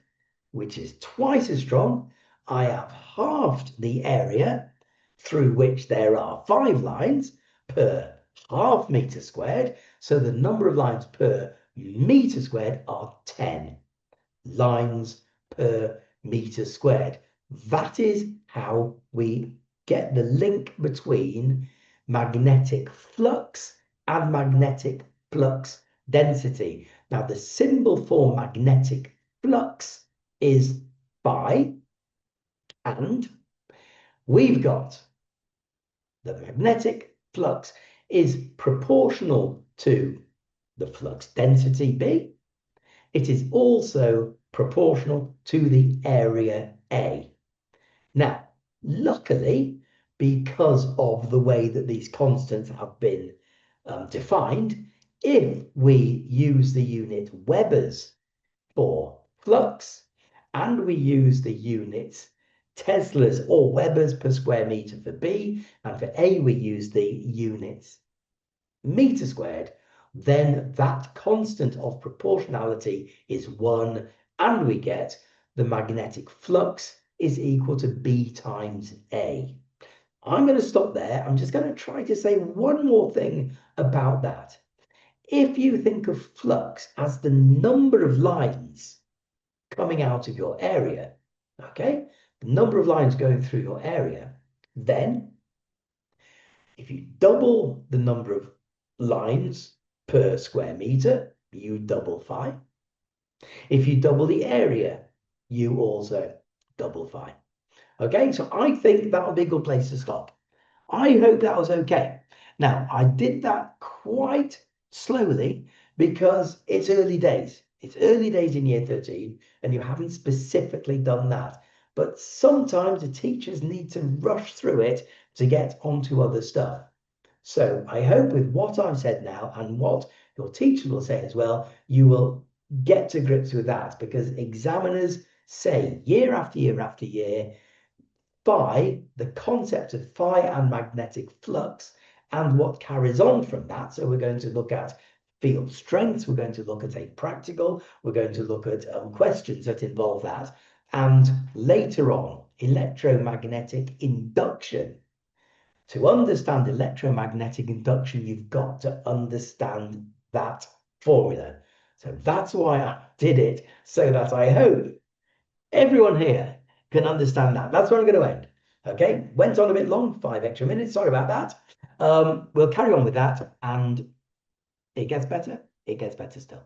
which is twice as strong, I have halved the area through which there are 5 lines per half meter squared. So the number of lines per meter squared are 10 lines per meter squared. That is how we get the link between magnetic flux and magnetic flux density. Now, the symbol for magnetic flux is phi, and we've got the magnetic flux is proportional to the flux density B. It is also proportional to the area A. Now, luckily, because of the way that these constants have been defined, if we use the unit Webers for flux and we use the units Teslas or Webers per square meter for B, and for A we use the units meter squared, then that constant of proportionality is 1, and we get the magnetic flux is equal to B times A. I'm going to stop there. I'm just going to try to say one more thing about that. If you think of flux as the number of lines coming out of your area, okay, the number of lines going through your area, then if you double the number of lines per square meter, you double phi. If you double the area, you also double phi. Okay, so I think that would be a good place to stop. I hope that was okay. Now, I did that quite slowly because it's early days. It's early days in year 13, and you haven't specifically done that. But sometimes the teachers need to rush through it to get onto other stuff. So I hope with what I've said now and what your teacher will say as well, you will get to grips with that, because examiners say year after year after year, phi, the concept of phi and magnetic flux and what carries on from that. So we're going to look at field strengths, we're going to look at a practical, we're going to look at questions that involve that. And later on, electromagnetic induction. To understand electromagnetic induction, you've got to understand that formula. So that's why I did it, so that I hope everyone here can understand that. That's where I'm going to end. Okay, went on a bit long, 5 extra minutes. Sorry about that. We'll carry on with that, and it gets better. It gets better still.